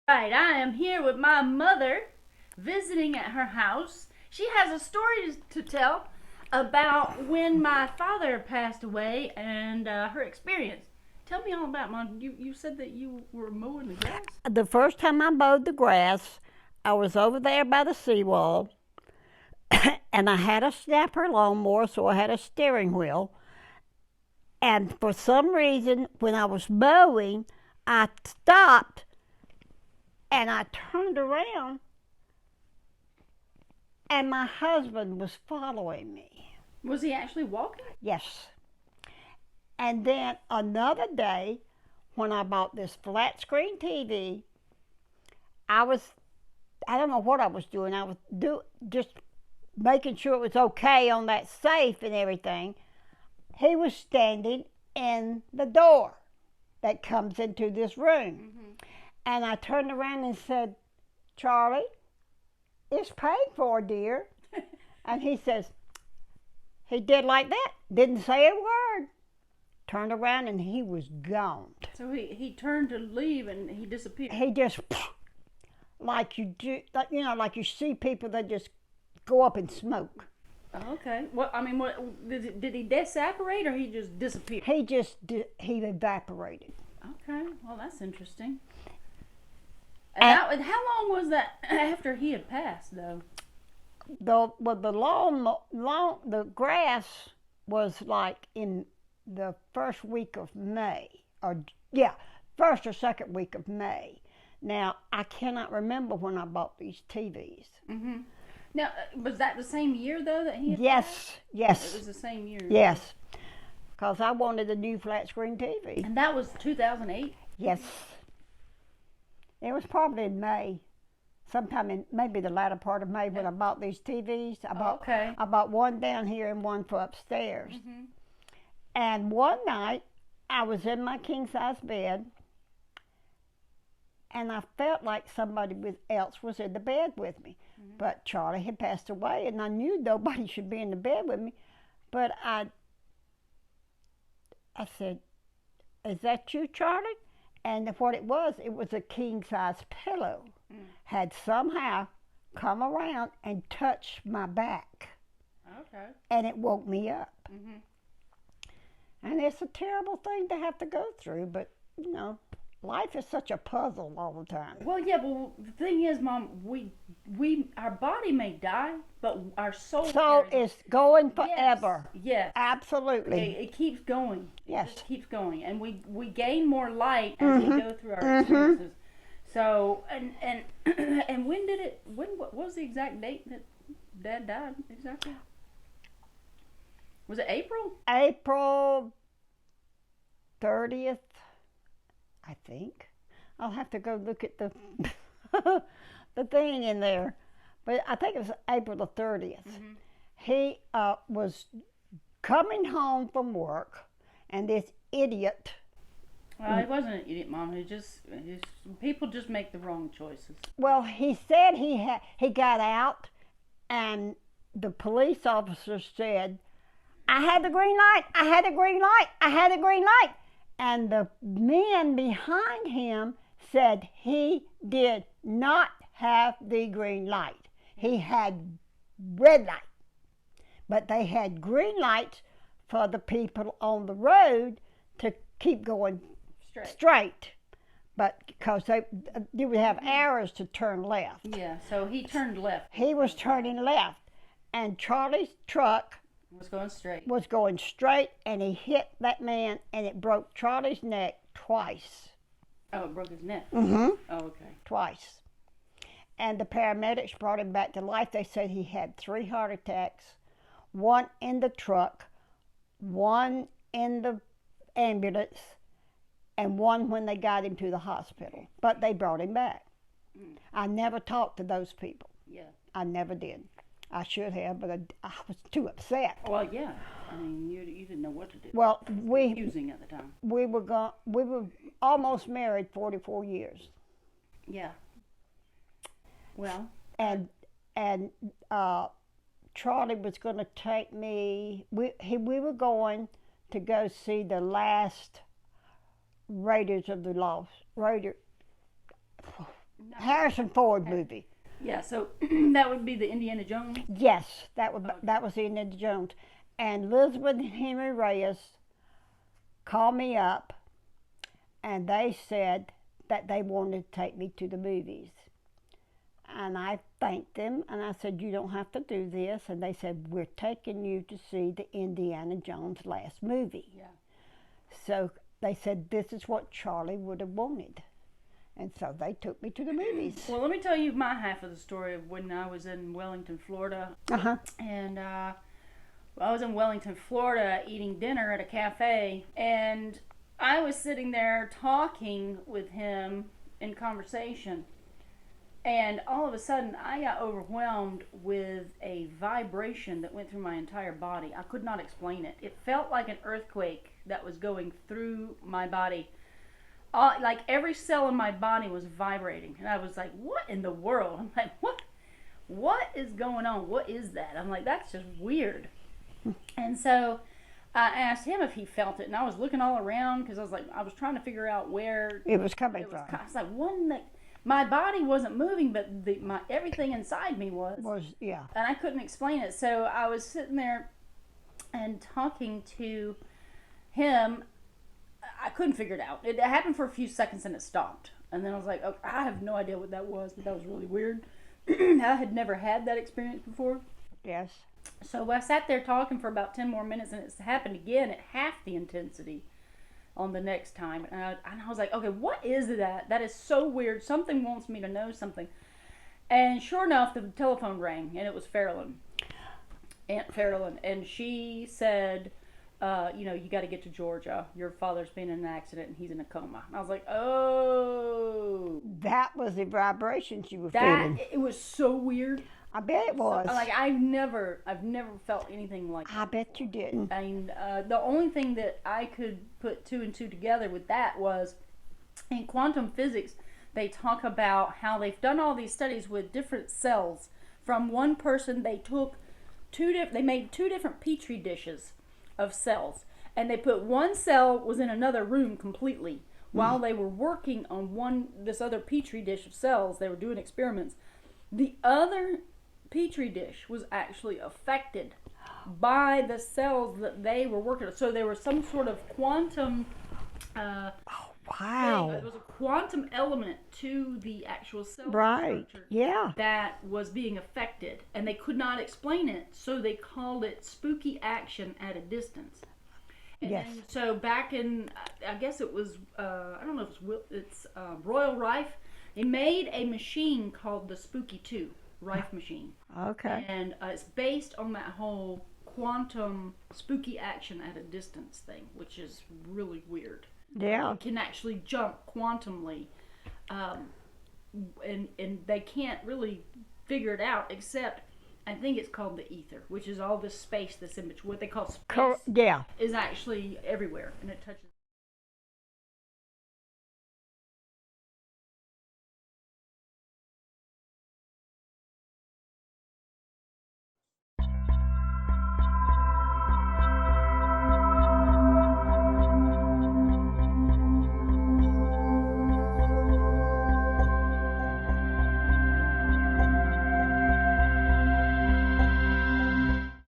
Right, I am here with my mother visiting at her house. She has a story to tell about when my father passed away and her experience. Tell me all about Mom. You said that you were mowing the grass. The first time I mowed the grass, I was over there by the seawall, and I had a snapper lawnmower, so I had a steering wheel. And for some reason, when I was mowing, I stopped and I turned around, and my husband was following me. Was he actually walking? Yes. And then another day, when I bought this flat screen TV, I was, I don't know what I was doing. I was just making sure it was okay on that safe and everything. He was standing in the door that comes into this room. Mm-hmm. And I turned around and said, Charlie, it's paid for, dear. And he says, he did like that, didn't say a word. Turned around and he was gone. So he turned to leave and he disappeared. He just, like you do, like you see people that just go up in smoke. Okay. Well, I mean, what did he disapparate or he just disappeared? He evaporated. Okay. Well, that's interesting. And And how long was that after he had passed, though? the grass was like in the first week of May, or yeah, first or second week of May. Now I cannot remember when I bought these TVs. Mm-hmm. Now, was that the same year though that he had Yes, passed? It yes, was the same year. yes, because I wanted a new flat screen TV. And that was 2008. Yes, it was probably in May, sometime in maybe the latter part of May when I bought these TVs. Okay. I bought one down here and one for upstairs. Mm-hmm. And one night I was in my king size bed and I felt like somebody else was in the bed with me. Mm-hmm. But Charlie had passed away and I knew nobody should be in the bed with me. But I said, is that you, Charlie? And what it was a king size pillow. Mm. Had somehow come around and touched my back. Okay. And it woke me up. Mm-hmm. And it's a terrible thing to have to go through, but life is such a puzzle all the time. Well, yeah. Well, the thing is, Mom, we our body may die, but our soul. So it's going Yes. forever. Yes. Absolutely. It keeps going. Yes. It just keeps going, and we gain more light as we go through our experiences. So and and when did it? What was the exact date that Dad died exactly? Was it April? April 30th, I think. I'll have to go look at the the thing in there. But I think it was April the 30th. Mm-hmm. He was coming home from work, and this idiot. Well, he wasn't an idiot, Mom. People just make the wrong choices. Well, he said he got out, and the police officer said, "I had the green light. I had the green light. I had the green light." And the men behind him said he did not have the green light. He had red light. But they had green lights for the people on the road to keep going straight. But because they would have arrows to turn left. Yeah, so he turned left. He was turning left. And Charlie's truck Was going straight. was going straight, and he hit that man, and it broke Charlie's neck twice. Oh, it broke his neck. Mm-hmm. Oh, okay. Twice. And the paramedics brought him back to life. They said he had 3 heart attacks, one in the truck, one in the ambulance, and one when they got him to the hospital. But they brought him back. Mm. I never talked to those people. Yeah. I never did. I should have, but I was too upset. Well, yeah. I mean, you didn't know what to do. Well, Confusing at the time. we were almost married 44 years. Yeah. Well. And Charlie was going to take me. We were going to go see the last Raiders of the Lost Harrison Ford movie. Yeah, so that would be the Indiana Jones. Yes, that was the Indiana Jones. And Elizabeth and Henry Reyes called me up, and they said that they wanted to take me to the movies. And I thanked them, and I said, you don't have to do this. And they said, we're taking you to see the Indiana Jones last movie. Yeah. So they said, this is what Charlie would have wanted. And so they took me to the movies. Well, let me tell you my half of the story of when I was in Wellington, Florida. Uh-huh. And I was in Wellington, Florida, eating dinner at a cafe, and I was sitting there talking with him in conversation. And all of a sudden, I got overwhelmed with a vibration that went through my entire body. I could not explain it. It felt like an earthquake that was going through my body. Like every cell in my body was vibrating. And I was like, what in the world? I'm like, what is going on? What is that? I'm like, that's just weird. And so I asked him if he felt it. And I was looking all around because I was trying to figure out where it was coming from. I was like, my body wasn't moving, but everything inside me was. Yeah. And I couldn't explain it. So I was sitting there and talking to him. I couldn't figure it out. It happened for a few seconds and it stopped. And then I was like, oh, I have no idea what that was, but that was really weird. I had never had that experience before. Yes. So I sat there talking for about 10 more minutes, and it's happened again at half the intensity on the next time. And I was like, okay, what is that? That is so weird. Something wants me to know something. And sure enough, the telephone rang, and it was Farrellyn, Aunt Farrellyn. And she said, you got to get to Georgia. Your father's been in an accident, and he's in a coma. And I was like, oh. That was the vibrations you were feeling. It was so weird. I bet it was. So, I've never felt anything like that. I bet you didn't. And the only thing that I could put two and two together with that was in quantum physics, they talk about how they've done all these studies with different cells. From one person, they took they made two different petri dishes of cells, and they put one cell was in another room completely while they were working on this other petri dish of cells. They were doing experiments. The other petri dish was actually affected by the cells that they were working on. So there was some sort of quantum wow. There was a quantum element to the actual cell right. structure Yeah. that was being affected, and they could not explain it, so they called it spooky action at a distance. And yes. then, so back in, I guess it was, I don't know if it's Royal Rife, they made a machine called the Spooky 2. Rife machine. Okay. And it's based on that whole quantum spooky action at a distance thing, which is really weird. Yeah. It can actually jump quantumly, and they can't really figure it out, except I think it's called the ether, which is all this space that's in between. What they call space yeah. is actually everywhere, and it touches